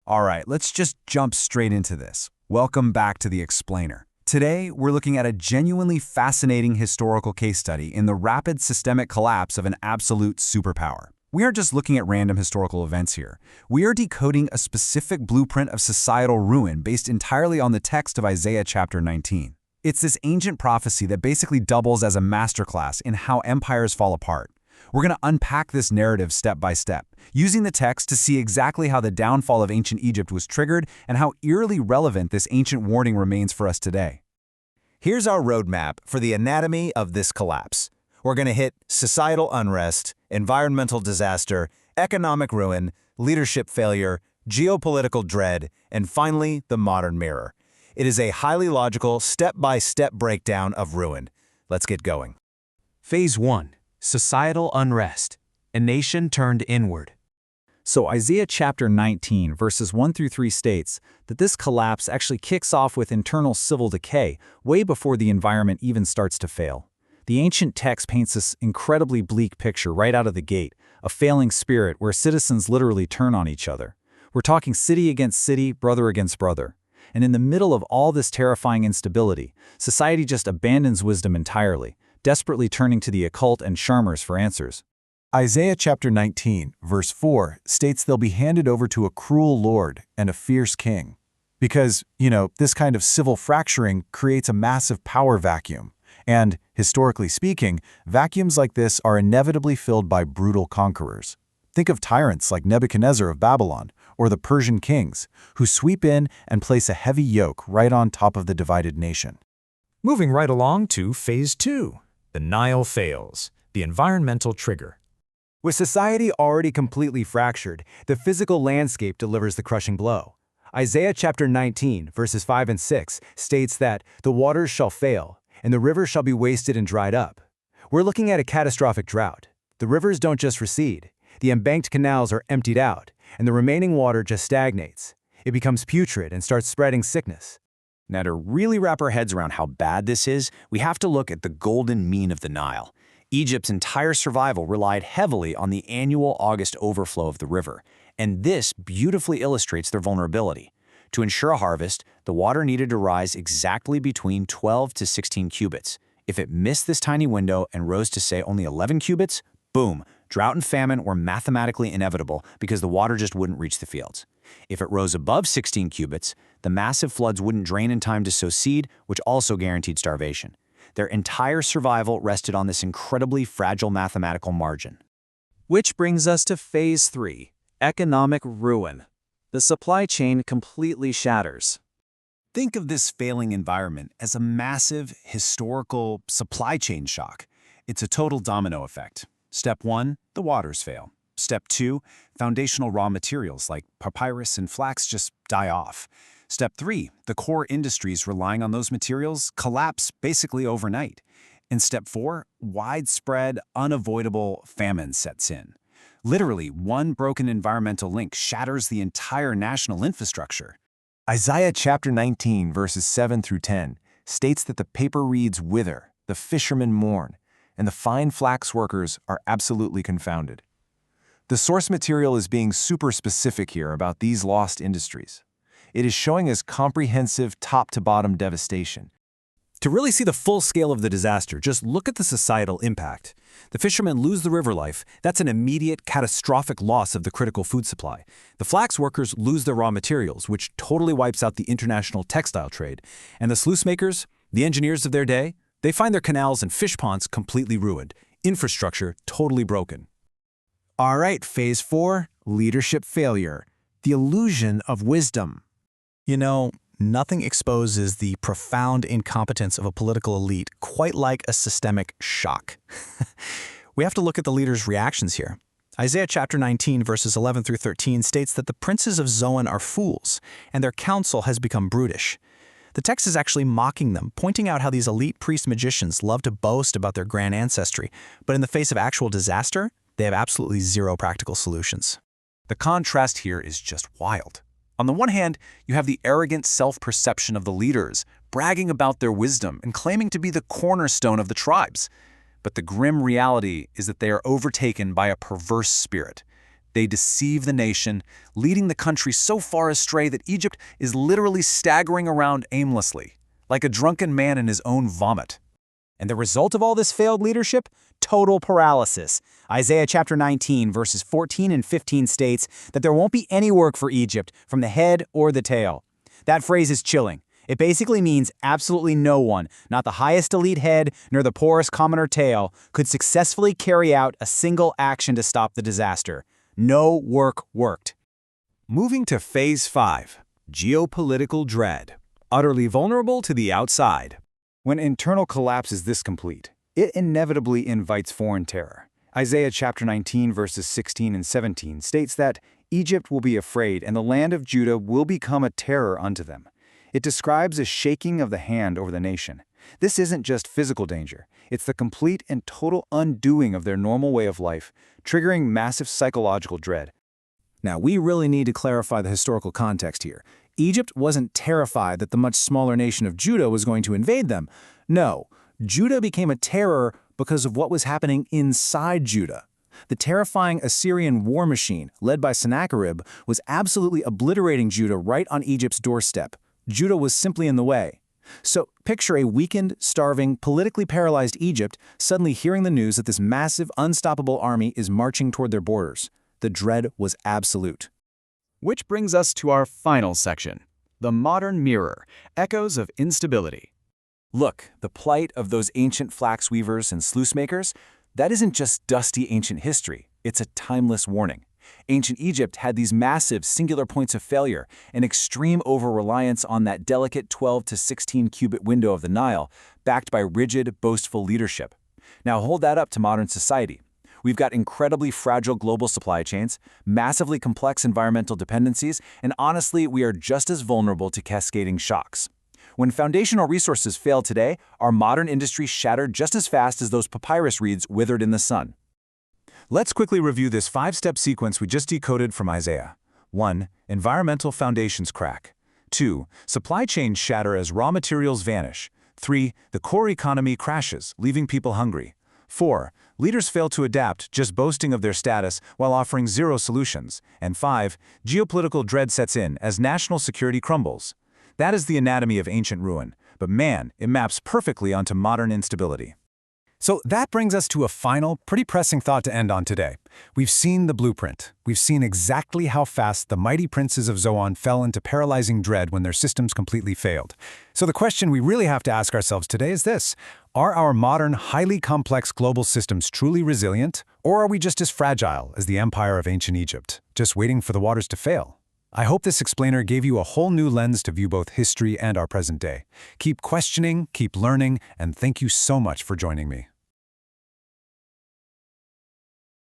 All right, let's just jump straight into this. Welcome back to The Explainer. Today, we're looking at a genuinely fascinating historical case study in the rapid systemic collapse of an absolute superpower. We aren't just looking at random historical events here. We are decoding a specific blueprint of societal ruin based entirely on the text of Isaiah chapter 19. It's this ancient prophecy that basically doubles as a masterclass in how empires fall apart. We're going to unpack this narrative step by step, using the text to see exactly how the downfall of ancient Egypt was triggered and how eerily relevant this ancient warning remains for us today. Here's our roadmap for the anatomy of this collapse. We're going to hit societal unrest, environmental disaster, economic ruin, leadership failure, geopolitical dread, and finally, the modern mirror. It is a highly logical, step-by-step breakdown of ruin. Let's get going. Phase 1. Societal unrest. A nation turned inward. So Isaiah chapter 19, verses 1 through 3 states that this collapse actually kicks off with internal civil decay way before the environment even starts to fail. The ancient text paints this incredibly bleak picture right out of the gate, a failing spirit where citizens literally turn on each other. We're talking city against city, brother against brother. And in the middle of all this terrifying instability, society just abandons wisdom entirely, desperately turning to the occult and charmers for answers. Isaiah chapter 19, verse 4 states they'll be handed over to a cruel lord and a fierce king. Because, this kind of civil fracturing creates a massive power vacuum. And, historically speaking, vacuums like this are inevitably filled by brutal conquerors. Think of tyrants like Nebuchadnezzar of Babylon or the Persian kings, who sweep in and place a heavy yoke right on top of the divided nation. Moving right along to Phase 2. The Nile fails. The environmental trigger. With society already completely fractured, the physical landscape delivers the crushing blow. Isaiah chapter 19, verses 5 and 6 states that the waters shall fail, and the rivers shall be wasted and dried up. We're looking at a catastrophic drought. The rivers don't just recede. The embanked canals are emptied out, and the remaining water just stagnates. It becomes putrid and starts spreading sickness. Now, to really wrap our heads around how bad this is, we have to look at the golden mean of the Nile. Egypt's entire survival relied heavily on the annual August overflow of the river, and this beautifully illustrates their vulnerability. To ensure a harvest, the water needed to rise exactly between 12 to 16 cubits. If it missed this tiny window and rose to, say, only 11 cubits, boom, drought and famine were mathematically inevitable because the water just wouldn't reach the fields. If it rose above 16 cubits, the massive floods wouldn't drain in time to sow seed, which also guaranteed starvation. Their entire survival rested on this incredibly fragile mathematical margin. Which brings us to Phase 3, economic ruin. The supply chain completely shatters. Think of this failing environment as a massive, historical supply chain shock. It's a total domino effect. Step 1, the waters fail. Step 2, foundational raw materials like papyrus and flax just die off. Step 3, the core industries relying on those materials collapse basically overnight. And Step 4, widespread, unavoidable famine sets in. Literally, one broken environmental link shatters the entire national infrastructure. Isaiah chapter 19, verses 7 through 10 states that the paper reeds wither, the fishermen mourn, and the fine flax workers are absolutely confounded. The source material is being super specific here about these lost industries. It is showing us comprehensive top-to-bottom devastation. To really see the full scale of the disaster, just look at the societal impact. The fishermen lose the river life. That's an immediate, catastrophic loss of the critical food supply. The flax workers lose their raw materials, which totally wipes out the international textile trade. And the sluice makers, the engineers of their day, they find their canals and fish ponds completely ruined. Infrastructure totally broken. All right, Phase 4, leadership failure. The illusion of wisdom. Nothing exposes the profound incompetence of a political elite quite like a systemic shock. We have to look at the leaders' reactions here. Isaiah chapter 19, verses 11 through 13 states that the princes of Zoan are fools, and their counsel has become brutish. The text is actually mocking them, pointing out how these elite priest-magicians love to boast about their grand ancestry, but in the face of actual disaster, they have absolutely zero practical solutions. The contrast here is just wild. On the one hand, you have the arrogant self-perception of the leaders, bragging about their wisdom and claiming to be the cornerstone of the tribes. But the grim reality is that they are overtaken by a perverse spirit. They deceive the nation, leading the country so far astray that Egypt is literally staggering around aimlessly, like a drunken man in his own vomit. And the result of all this failed leadership? Total paralysis. Isaiah chapter 19, verses 14 and 15 states that there won't be any work for Egypt from the head or the tail. That phrase is chilling. It basically means absolutely no one, not the highest elite head nor the poorest commoner tail, could successfully carry out a single action to stop the disaster. No work worked. Moving to Phase 5, Geopolitical Dread. Utterly vulnerable to the outside. When internal collapse is this complete, it inevitably invites foreign terror. Isaiah chapter 19, verses 16 and 17 states that Egypt will be afraid and the land of Judah will become a terror unto them. It describes a shaking of the hand over the nation. This isn't just physical danger. It's the complete and total undoing of their normal way of life, triggering massive psychological dread. Now, we really need to clarify the historical context here. Egypt wasn't terrified that the much smaller nation of Judah was going to invade them. No, Judah became a terror because of what was happening inside Judah. The terrifying Assyrian war machine, led by Sennacherib, was absolutely obliterating Judah right on Egypt's doorstep. Judah was simply in the way. So picture a weakened, starving, politically paralyzed Egypt suddenly hearing the news that this massive, unstoppable army is marching toward their borders. The dread was absolute. Which brings us to our final section, the modern mirror, echoes of instability. Look, the plight of those ancient flax weavers and sluice makers, that isn't just dusty ancient history, it's a timeless warning. Ancient Egypt had these massive singular points of failure, an extreme over-reliance on that delicate 12 to 16 cubit window of the Nile, backed by rigid, boastful leadership. Now hold that up to modern society. We've got incredibly fragile global supply chains, massively complex environmental dependencies, and honestly, we are just as vulnerable to cascading shocks. When foundational resources fail today, our modern industry shattered just as fast as those papyrus reeds withered in the sun. Let's quickly review this 5-step sequence we just decoded from Isaiah. 1. Environmental foundations crack. 2. Supply chains shatter as raw materials vanish. 3. The core economy crashes, leaving people hungry. 4. Leaders fail to adapt, just boasting of their status while offering zero solutions. And 5. Geopolitical dread sets in as national security crumbles. That is the anatomy of ancient ruin, but man, it maps perfectly onto modern instability. So that brings us to a final, pretty pressing thought to end on today. We've seen the blueprint. We've seen exactly how fast the mighty princes of Zoan fell into paralyzing dread when their systems completely failed. So the question we really have to ask ourselves today is this: are our modern, highly complex global systems truly resilient, or are we just as fragile as the empire of ancient Egypt, just waiting for the waters to fail? I hope this explainer gave you a whole new lens to view both history and our present day. Keep questioning, keep learning, and thank you so much for joining me.